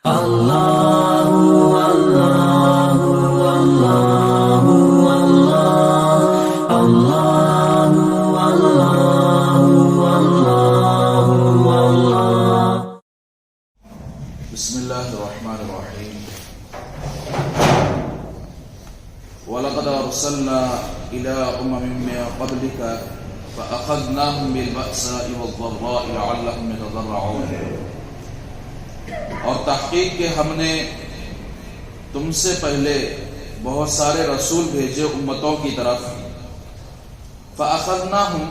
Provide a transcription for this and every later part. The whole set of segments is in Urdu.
بسم الله الرحمن الرحيم. وَلَقَدْ أَرْسَلْنَا إِلَىٰ أُمَمٍ مِّن قَبْلِكَ فَأَخَذْنَاهُمْ بِالْبَأْسَاءِ وَالضَّرَّاءِ لَعَلَّهُمْ يَتَضَرَّعُونَ. اور تحقیق کہ ہم نے تم سے پہلے بہت سارے رسول بھیجے امتوں کی طرف. فَأَخَذْنَاهُمْ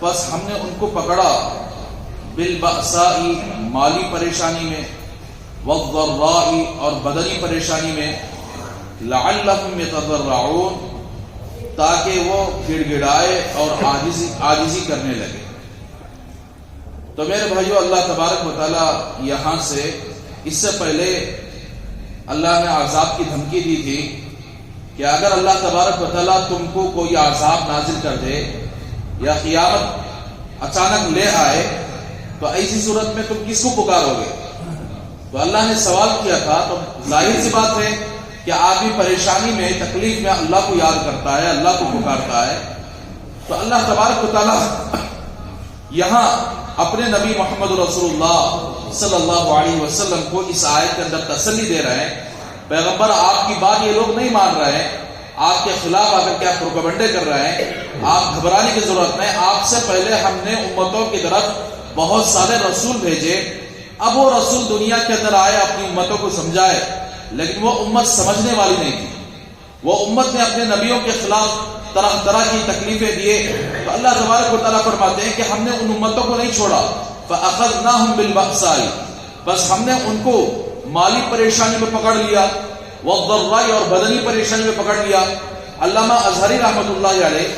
پس ہم نے ان کو پکڑا بالبأساء مالی پریشانی میں، والضراء اور بدنی پریشانی میں، لعلہم یتضرعون تاکہ وہ گڑ گڑائے اور عاجزی کرنے لگے. تو میرے بھائیو، اللہ تبارک و تعالی یہاں سے اس سے پہلے اللہ نے عذاب کی دھمکی دی تھی کہ اگر اللہ تبارک و تعالی تم کو کوئی عذاب نازل کر دے یا قیامت اچانک لے آئے تو ایسی صورت میں تم کس کو پکارو گے؟ تو اللہ نے سوال کیا تھا. تو ظاہر سی بات ہے کہ آدمی پریشانی میں، تکلیف میں اللہ کو یاد کرتا ہے، اللہ کو پکارتا ہے. تو اللہ تبارک و تعالی یہاں اپنے نبی محمد رسول اللہ صلی اللہ علیہ وسلم کو اس آیت کے اندر تسلی دے رہے ہیں. پیغمبر آپ کی بات یہ لوگ نہیں مان رہے ہیں، آپ کے خلاف آ کر کیا پروپیگنڈے کر رہے ہیں. آپ گھبرانے کی ضرورت نہیں. آپ سے پہلے ہم نے امتوں کی طرف بہت سارے رسول بھیجے. اب وہ رسول دنیا کے اندر آئے، اپنی امتوں کو سمجھائے، لیکن وہ امت سمجھنے والی نہیں تھی. وہ امت نے اپنے نبیوں کے خلاف طرح طرح کی تکلیفیں دیے. تو اللہ تبارک و تعالیٰ فرماتے ہیں کہ ہم نے ان امتوں کو نہیں چھوڑا. فَأَخَذْنَاهُمْ بِالْبَأْسَاءِ بس ہم نے ان کو مالی پریشانی میں پکڑ لیا، وَالضَّرَّاءِ اور بدنی پریشانی میں پکڑ لیا. علامہ اظہری رحمۃ اللہ علیہ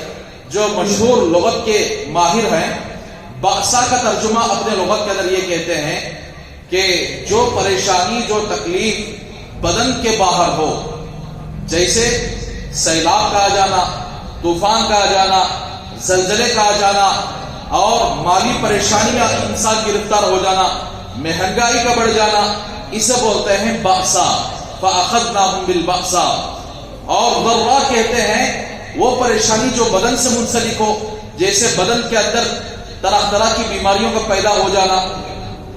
جو مشہور لغت کے ماہر ہیں، بأسا کا ترجمہ اپنے لغت کے اندر یہ کہتے ہیں کہ جو پریشانی، جو تکلیف بدن کے باہر ہو، جیسے سیلاب کا آ جانا، طوفان کا آ جانا، زلزلے کا آ جانا، اور مالی پریشانی میں انسان گرفتار ہو جانا، مہنگائی کا بڑھ جانا، اسے بولتے ہیں بأسا. فأخذناهم بالبأساء. اور ضراء کہتے ہیں وہ پریشانی جو بدن سے منسلک ہو، جیسے بدن کے اندر طرح طرح کی بیماریوں کا پیدا ہو جانا.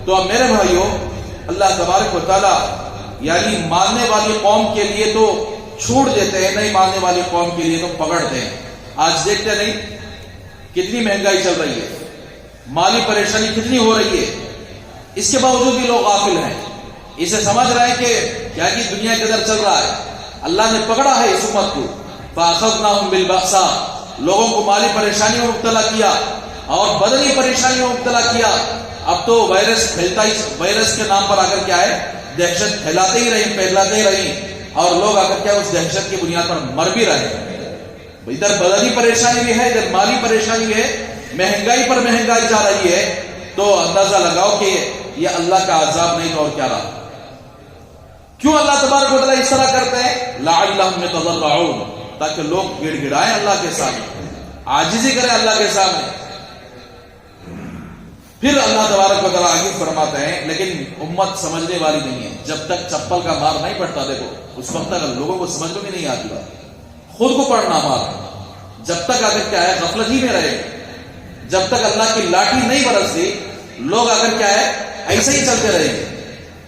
تو اب میرے بھائیوں، اللہ تبارک و تعالی یعنی ماننے والی قوم کے لیے تو چھوڑ دیتے ہیں، نہیں ماننے والی قوم کے لیے تو پکڑتے ہیں. آج دیکھتے نہیں کتنی مہنگائی چل رہی ہے، مالی پریشانی کتنی ہو رہی ہے، اس کے باوجود بھی لوگ غافل ہیں. اسے سمجھ رہے ہیں کہ کیا کی دنیا کے اندر چل رہا ہے. اللہ نے پکڑا ہے اس امت کو. فَأَخَذْنَاهُمْ بِالْبَأْسَاءِ لوگوں کو مالی پریشانی میں مبتلا کیا اور بدنی پریشانی میں مبتلا کیا. اب تو وائرس پھیلتا ہی، وائرس کے نام پر آ کر کیا ہے، دہشت پھیلاتے ہی رہی، اور لوگ آ کر کیا اس دہشت کی بنیاد پر مر بھی رہے. ادھر بدنی پریشانی بھی ہے، ادھر مالی پریشانی بھی ہے، مہنگائی پر مہنگائی جا رہی ہے. تو اندازہ لگاؤ کہ یہ اللہ کا عذاب نہیں تو اور کیا رہا. کیوں اللہ تبارک و تعالیٰ اس طرح کرتے ہیں؟ لعلہم یتضرعون تاکہ لوگ گڑ گڑائیں اللہ کے سامنے، عاجزی کریں اللہ کے سامنے. پھر اللہ تبارک و تعالیٰ آگے فرماتے ہیں لیکن امت سمجھنے والی نہیں ہے. جب تک چپل کا مار نہیں پڑتا، دیکھو اس وقت تک لوگوں کو سمجھ میں نہیں آتی بات. خود کو پڑھنا مار جب تک آگر کیا ہے غفلت ہی میں رہے، جب تک اللہ کی لاٹھی نہیں برستی، لوگ آگر کیا ہے ایسے ہی چلتے رہیں گے.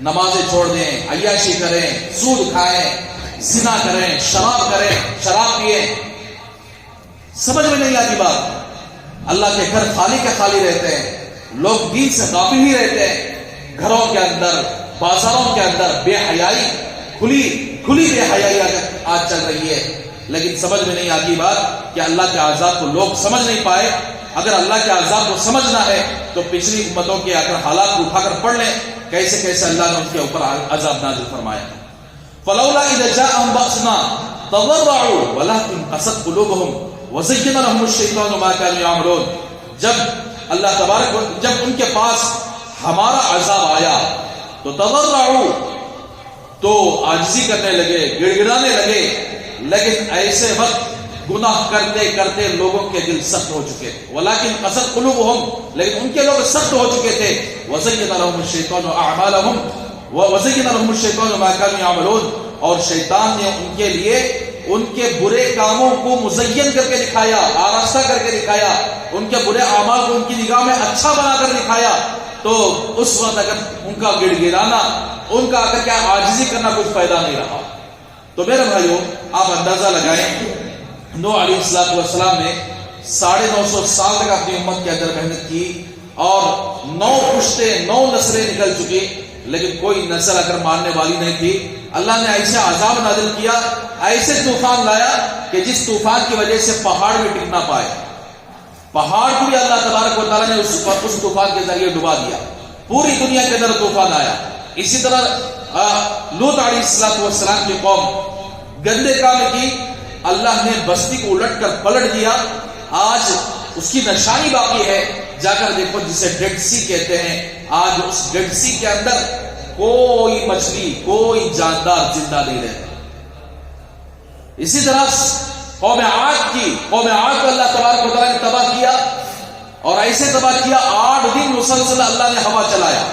نمازیں چھوڑ دیں، عیاشی کریں، سود کھائیں، زنا کریں، شراب کریں، شراب پیئیں، سمجھ میں نہیں آتی بات. اللہ کے گھر خالی کے خالی رہتے ہیں، لوگ دین سے غافل ہی رہتے ہیں. گھروں کے اندر، بازاروں کے اندر بے حیائی، کھلی بے حیائی آج چل رہی ہے. لیکن سمجھ میں نہیں آتی بات کہ اللہ کے عذاب کو لوگ سمجھ نہیں پائے. اگر اللہ کے عذاب کو سمجھنا ہے تو پچھلی امتوں کے اگر حالات کو اٹھا کر پڑھ لیں، کیسے کیسے اللہ نے ان کے اوپر عذاب نازل فرمایا. فلولا اذا جاءهم بأسنا تضرعوا ولكن قست قلوبهم وزين لهم الشيطان ما كانوا يعملون. جب اللہ تبارک جب ان کے پاس ہمارا عذاب آیا تو تضرعوا، تو عاجزی کرنے لگے، گڑ گڑانے لگے. لیکن ایسے وقت گناہ کرتے کرتے لوگوں کے دل سخت ہو چکے تھے. ولیکن قست قلوبهم، لیکن ان کے لوگ سخت ہو چکے تھے. وزین لهم الشیطان اعمالهم، وَزَيَّنَ لَهُمُ الشَّيْطَانُ مَا كَانُوا يَعْمَلُونَ، اور شیطان نے ان کے لیے ان کے برے کاموں کو مزین کر کے دکھایا، آراستہ کر کے دکھایا، ان کے برے اعمال کو ان کی نگاہ میں اچھا بنا کر دکھایا. تو اس وقت اگر ان کا گڑ گڑانا، ان کا اگر کیا عاجزی کرنا کچھ فائدہ نہیں رہا. تو میرے بھائیو آپ اندازہ لگائیں، نوح علیہ السلام نے 950 سال تک اپنی امت کے اندر محنت کی اور 9 پشتیں 9 نسلیں نکل چکی، لیکن کوئی نسل اگر ماننے والی نہیں تھی. اللہ نے ایسے عذاب نازل کیا، ایسے طوفان لایا کہ جس طوفان کی وجہ سے پہاڑ بھی ٹک نہ پائے. پہاڑ کو بھی اللہ تبارک و تعالیٰ نے اس طوفان کے ذریعے ڈبا دیا. پوری دنیا کے اندر طوفان آیا. اسی طرح لوط علیہ السلام کی قوم گندے کام کی، اللہ نے بستی کو الٹ کر پلٹ دیا. آج اس کی نشانی باقی ہے، جا کر دیکھو جسے ڈیڈ سی کہتے ہیں. آج اس ڈیڈ سی کے اندر کوئی مچھلی، کوئی جاندار زندہ نہیں رہتا. اسی طرح قوم عاد کو اللہ تبارک و تعالیٰ نے تباہ کیا، اور ایسے تباہ کیا 8 دن مسلسل اللہ نے ہوا چلایا،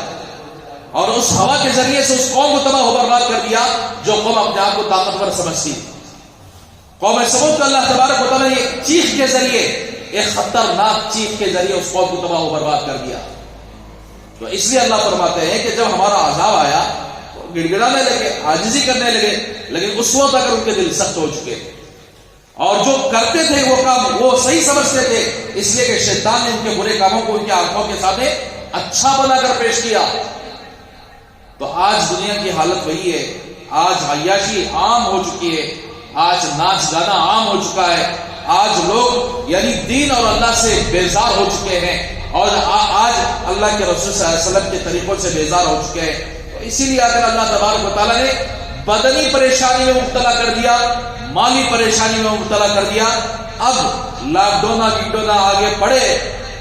اور اس ہوا کے ذریعے سے اس قوم کو تباہ و برباد کر دیا جو قوم اپنے آپ کو طاقتور سمجھتی. قوم سمود کو اللہ تبارک و تعالیٰ نے ایک چیخ کے ذریعے، ایک خطرناک چیخ کے ذریعے اس قوم کو تباہ و برباد کر دیا. تو اس لیے اللہ فرماتے ہیں کہ جب ہمارا عذاب آیا تو گڑ گڑانے لگے، عاجزی کرنے لگے، لیکن اس وقت اگر ان کے دل سخت ہو چکے اور جو کرتے تھے وہ کام وہ صحیح سمجھتے تھے، اس لیے کہ شیطان نے ان کے برے کاموں کو ان کی آنکھوں کے سامنے اچھا بنا کر پیش کیا. تو آج دنیا کی حالت وہی ہے. آج عیاشی عام ہو چکی ہے، آج ناچ گانا عام ہو چکا ہے. آج لوگ یعنی دین اور اللہ سے بیزار ہو چکے ہیں، اور آج اللہ کے رسول صلی اللہ علیہ وسلم کے طریقوں سے بیزار ہو چکے ہیں. تو اسی لیے اگر اللہ تبارک و تعالیٰ نے بدنی پریشانی میں مبتلا کر دیا، مالی پریشانی میں مبتلا کر دیا، اب لاک ڈونا آگے پڑے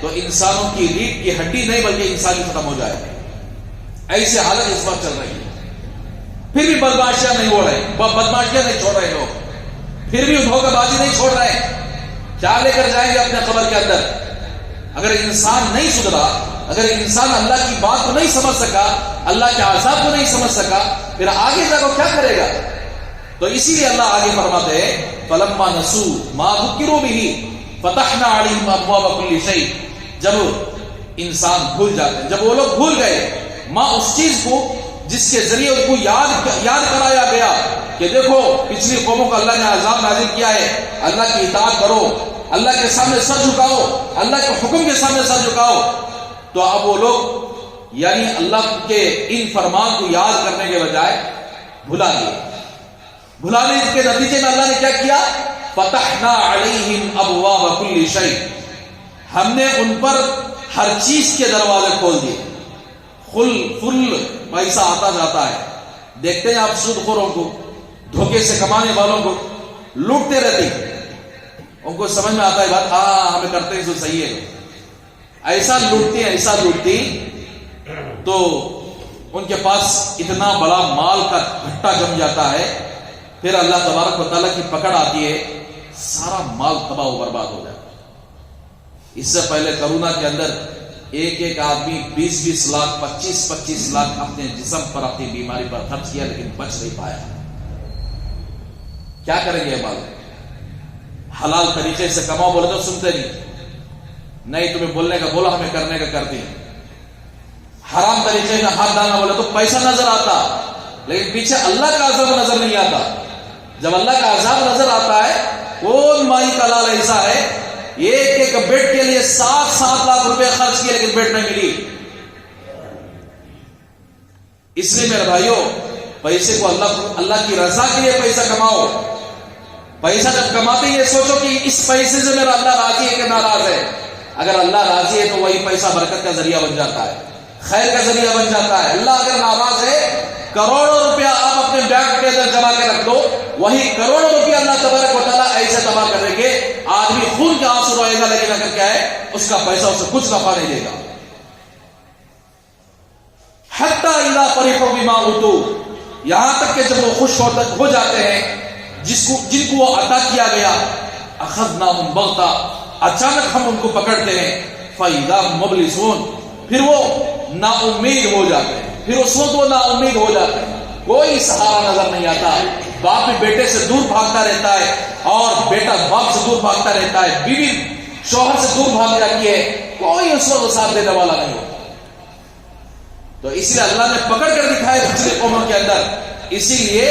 تو انسانوں کی ریڑھ کی ہڈی نہیں بلکہ انسانی ختم ہو جائے. ایسی حالت اس وقت چل رہی ہے. پھر بھی بدماشیاں نہیں ہو رہے، بدماشیاں نہیں چھوڑ رہے لوگ، پھر بھی دھوکہ بازی نہیں چھوڑ رہے. کیا لے کر جائیں گے اپنے قبر کے اندر؟ اگر انسان نہیں سدھرا، اگر انسان اللہ کی بات کو نہیں سمجھ سکا، اللہ کے عذاب کو نہیں سمجھ سکا، پھر آگے جا کر کیا کرے گا؟ تو اسی لیے اللہ آگے فرماتے ہیں فَلَمَّا نَسُوا مَا ذُكِّرُوا بِهِ فَتَحْنَا عَلَيْهِمْ أَبْوَابَ كُلِّ شَيْءٍ. جب انسان بھول جاتے ہیں، جب وہ لوگ بھول گئے ماں اس چیز کو جس کے ذریعے ان کو یاد کرایا گیا کہ دیکھو پچھلی قوموں کو اللہ نے عذاب نازل کیا ہے، اللہ کی اطاعت کرو، اللہ کے سامنے سر جھکاؤ، اللہ کے حکم کے سامنے سر جھکاؤ. تو اب وہ لوگ یعنی اللہ کے ان فرمان کو یاد کرنے کے بجائے بھلانے کے نتیجے میں اللہ نے کیا کیا؟ فتحنا علیہم ابواب کل شیء، ہم نے ان پر ہر چیز کے دروازے کھول دیے. فل پیسہ آتا جاتا ہے. دیکھتے ہیں آپ سود خوروں کو، دھوکے سے کمانے والوں کو، لوٹتے رہتے ہیں. ان کو سمجھ میں آتا ہے بات، ہاں ہمیں کرتے ہیں جو صحیح ہے. ایسا لوٹتی تو ان کے پاس اتنا بڑا مال کا گھٹا جم جاتا ہے، پھر اللہ تبارک و تعالیٰ کی پکڑ آتی ہے، سارا مال تباہ و برباد ہو جاتا ہے. اس سے پہلے کرونا کے اندر ایک آدمی 20 لاکھ 25 لاکھ اپنے جسم پر، اپنی بیماری پر خرچ کیا، لیکن بچ نہیں پایا. کیا کریں گے مال؟ حلال طریقے سے کماؤ بولے تو سنتے نہیں، تمہیں بولنے کا بولا، ہمیں کرنے کا کرتے ہیں. حرام طریقے میں ہاتھ ڈالنا بولے تو پیسہ نظر آتا، لیکن پیچھے اللہ کا عذاب نظر نہیں آتا. جب اللہ کا عذاب نظر آتا ہے، کون مائی کا لال ایسا ہے ایک بیڈ کے لیے 7 لاکھ روپے خرچ کیے لیکن بیڈ نہیں ملی. اس لیے میرے بھائیوں پیسے کو اللہ کی رضا کے لیے پیسہ کماؤ. پیسہ جب کماتے یہ سوچو کہ اس پیسے سے میرا اللہ راضی ہے کہ ناراض ہے. اگر اللہ راضی ہے تو وہی پیسہ برکت کا ذریعہ بن جاتا ہے، خیر کا ذریعہ بن جاتا ہے. اللہ اگر ناراض ہے، کروڑوں روپیہ آپ اپنے بینک کے اندر جمع کے رکھ دو، وہی کروڑوں روپیہ اللہ تبارک و تعالیٰ ایسے تباہ کریں گے، آدمی خون کے آنسو روئے گا، لیکن اگر کیا ہے اس کا پیسہ اسے کچھ نفع نہیں دے گا. حتی اذا فرحوا بما اوتوا، یہاں تک کہ جب وہ خوش ہو جاتے ہیں جن کو وہ عطا کیا گیا، اخذناہم بغتہ، اچانک ہم ان کو پکڑتے ہیں، فاذا هم مبلسون، پھر وہ نا امید ہو جاتے ہیں، پھر اس وقت وہ نا امید ہو جاتے ہیں، کوئی سہارا نظر نہیں آتا، باپ بھی بیٹے سے دور بھاگتا رہتا ہے اور بیٹا باپ سے دور بھاگتا رہتا ہے، بیوی شوہر سے دور بھاگ جاتی ہے، کوئی اس وقت ساتھ دینے والا نہیں ہوتا۔ تو اسی لیے اللہ نے پکڑ کر دکھایا پچھلی قوموں کے اندر۔ اسی لیے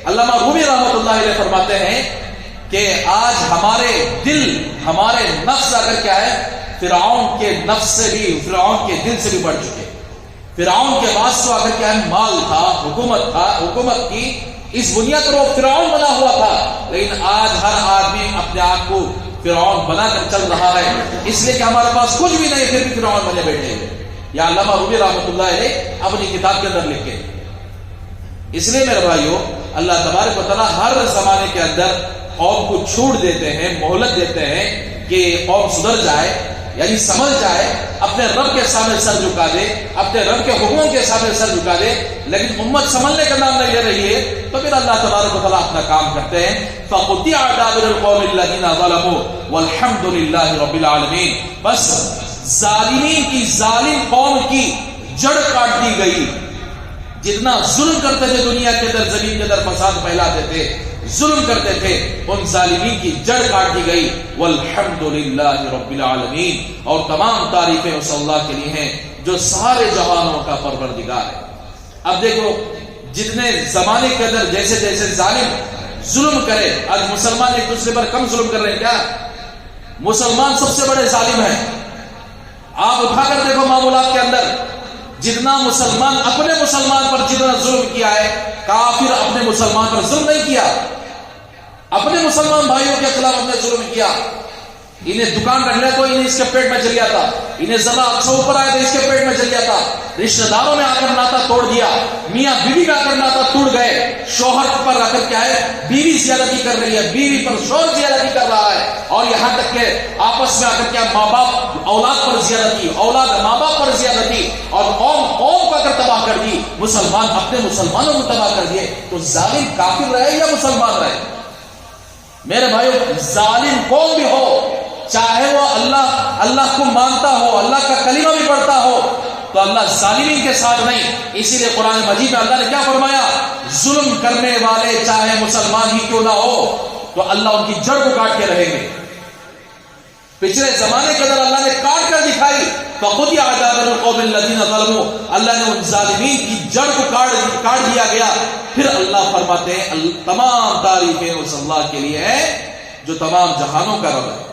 علامہ رومی رحمۃ اللہ علیہ فرماتے ہیں کہ آج ہمارے دل، ہمارے نفس اگر کیا ہے، فرعون کے نفس سے بھی، فرعون کے دل سے بھی بڑھ چکے۔ فرعون کے پاس تو اگر کیا ہے، مال تھا، حکومت کی، اس بنیاد پر وہ فرعون بنا ہوا تھا، لیکن آج ہر آدمی اپنے آپ کو فرعون بنا کر چل رہا ہے، اس لیے کہ ہمارے پاس کچھ بھی نہیں، پھر بھی فرعون بنے بیٹھے ہیں۔ یا علامہ رومی رحمۃ اللہ علیہ اپنی کتاب کے اندر لکھے۔ اس لیے میرے بھائیو، اللہ تبارک و تعالیٰ ہر زمانے کے اندر قوم کو چھوٹ دیتے ہیں، مہلت دیتے ہیں کہ قوم سدھر جائے، یعنی سمجھ جائے، اپنے رب کے سامنے سر جھکا دے، اپنے رب کے حکموں کے سامنے سر جھکا دے، لیکن امت سنبھلنے کا نام نہیں لے رہی ہے، تو پھر اللہ تبارک و تعالیٰ اپنا کام کرتے ہیں۔ فَقُطِعَ دَابِرُ الْقَوْمِ الَّذِينَ ظَلَمُوا وَالْحَمْدُ لِلَّهِ رَبِّ الْعَالَمِينَ۔ بس ظالمین کی، ظالم قوم کی جڑ کاٹ دی گئی۔ جتنا ظلم کرتے تھے دنیا کے اندر، زمین کے اندر فساد پھیلاتے تھے، ظلم کرتے تھے، ان ظالمین کی جڑ کاٹ دی گئی۔ والحمد للہ رب العالمین، اور تمام تعریفیں اس اللہ کے لیے ہیں جو سارے جہانوں کا پروردگار ہے۔ اب دیکھو، جتنے زمانے کے اندر جیسے جیسے ظالم ظلم کرے، آج مسلمان ایک دوسرے پر کم ظلم کر رہے ہیں کیا؟ مسلمان سب سے بڑے ظالم ہیں۔ آپ اٹھا کر دیکھو معاملات کے اندر، جتنا مسلمان اپنے مسلمان پر جتنا ظلم کیا ہے، کافر اپنے مسلمان پر ظلم نہیں کیا، اپنے مسلمان بھائیوں کے خلاف ہم نے ظلم کیا۔ انہیں دکان رکھ لے تو انہیں اس کے پیٹ میں چل جاتا، انہیں ذرا اچھا اوپر آئے تو اس کے پیٹ میں چل جاتا، رشتہ داروں میں آ کر ناتا توڑ دیا، میاں بیوی میں آ کر ناتا ٹوٹ گئے، شوہر پر آ کر کیا ہے، بیوی زیادتی کر رہی ہے، بیوی پر شوہر زیادتی کر رہا ہے، اور یہاں تک کہ آپس میں آ کر کیا، ماں باپ اولاد پر زیادتی، اولاد ماں باپ پر زیادتی، اور قوم کو آ کر تباہ کر دی، مسلمان اپنے مسلمانوں کو تباہ کر دیے۔ تو ظالم کافر رہے یا مسلمان رہے؟ میرے بھائیو، ظالم کون بھی ہو، چاہے وہ اللہ کو مانتا ہو، اللہ کا کلمہ بھی پڑھتا ہو، تو اللہ ظالمین کے ساتھ نہیں۔ اسی لیے قرآن مجید میں اللہ نے کیا فرمایا؟ ظلم کرنے والے چاہے مسلمان ہی کیوں نہ ہو، تو اللہ ان کی جڑ کو کاٹ کے رہیں گے۔ پچھلے زمانے کے اندر اللہ نے کاٹ کر دکھائی، فَقُطِعَ دَابِرُ الْقَوْمِ الَّذِينَ ظَلَمُوا، اللہ نے ان ظالمین کی جڑ کو کاٹ دیا گیا۔ پھر اللہ فرماتے ہیں تمام تعریفیں اس اللہ کے لیے ہے جو تمام جہانوں کا رب ہے۔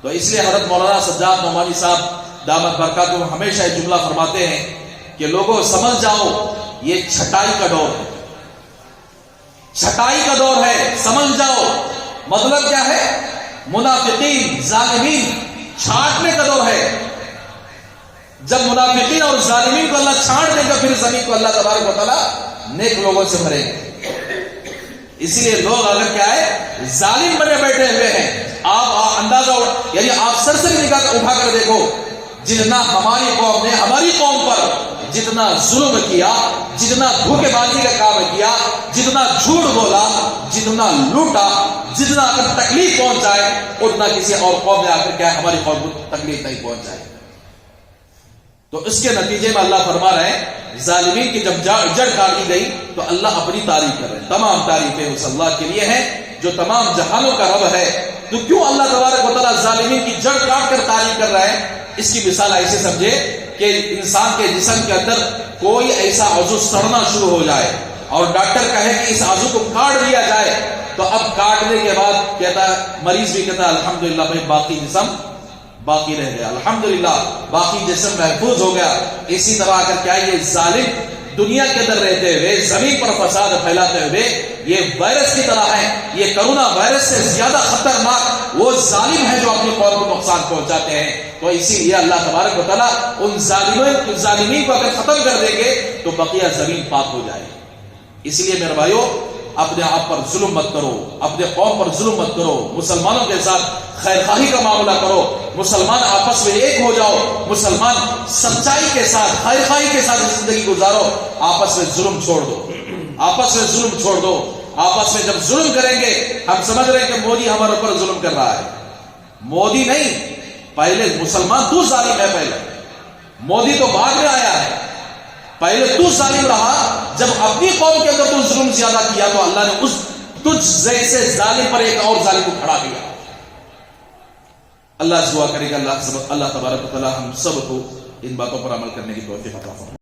تو اس لیے حضرت مولانا سجاد نعمانی صاحب دامت برکاتہم ہمیشہ یہ جملہ فرماتے ہیں کہ لوگوں سمجھ جاؤ، یہ چھٹائی کا دور ہے، چھٹائی کا دور ہے، سمجھ جاؤ۔ مطلب کیا ہے؟ منافقین، ظالمین چھانٹنے کا دور ہے۔ جب منافقین اور ظالمین کو اللہ چھانٹ دے گا، پھر زمین کو اللہ تبارک و تعالیٰ نیک لوگوں سے بھرے گا۔ اسی لیے لوگ اگر کیا ہے، ظالم بنے بیٹھے ہوئے ہیں، آپ اندازہ، یعنی آپ سرسری نگاہ اٹھا کر دیکھو، جتنا ہماری قوم نے ہماری قوم پر جتنا ظلم کیا، جتنا دھوکے بازی کا کام کیا، جتنا جھوٹ بولا، جتنا لوٹا، جتنا اگر تکلیف پہنچائے، اتنا کسی اور قوم نے آ کر کیا ہماری قوم کو تکلیف نہیں پہنچائے۔ تو اس کے نتیجے میں اللہ فرما رہے ہیں، ظالمین کی جب جڑ کاٹی گئی تو اللہ اپنی تعریف کر رہے ہیں۔ تمام تعریفیں اس اللہ کے لیے ہیں جو تمام جہانوں کا رب ہے۔ تو کیوں اللہ تبارک و تعالیٰ ظالمین کی جڑ کاٹ کر تعریف کر رہا ہے؟ اس کی مثال ایسے سمجھے کہ انسان کے جسم کے اندر کوئی ایسا عضو سڑنا شروع ہو جائے اور ڈاکٹر کہے کہ اس عضو کو کاٹ دیا جائے، تو اب کاٹنے کے بعد کہتا ہے، مریض بھی کہتا ہے الحمدللہ بھائی باقی جسم باقی رہ گیا، الحمدللہ باقی جسم محفوظ ہو گیا۔ اسی طرح کر کیا یہ ظالم دنیا کے اندر رہتے ہوئے، زمین پر فساد پھیلاتے ہوئے، یہ وائرس کی طرح ہے، یہ کرونا وائرس سے زیادہ خطرناک وہ ظالم ہے جو اپنی قوم کو نقصان پہنچاتے ہیں۔ تو اسی لیے اللہ تبارک و تعالیٰ ان ظالمین کو اگر ختم کر دیں گے تو بقیہ زمین پاک ہو جائے گی۔ اس لیے میرے بھائیو، اپنے آپ پر ظلم مت کرو، اپنے قوم پر ظلم مت کرو، مسلمانوں کے ساتھ خیر خواہی کا معاملہ کرو، مسلمان آپس میں ایک ہو جاؤ، مسلمان سچائی کے ساتھ خیر خواہی کے ساتھ زندگی گزارو، آپس میں ظلم چھوڑ دو، آپس میں ظلم چھوڑ دو۔ آپس میں جب ظلم کریں گے، ہم سمجھ رہے ہیں کہ مودی ہمارے اوپر ظلم کر رہا ہے، مودی نہیں، پہلے مسلمان تو ظالم ہے، پہلے مودی تو بعد میں آیا ہے، پہلے تو ظالم رہا، جب اپنی قوم کے اندر تو ظلم زیادہ کیا تو اللہ نے اس تجھ جیسے ظالم پر ایک اور ظالم کو کھڑا کیا۔ اللہ سے دعا کرے گا اللہ تبارک و تعالی ہم سب کو ان باتوں پر عمل کرنے کی توفیق عطا فرمائے۔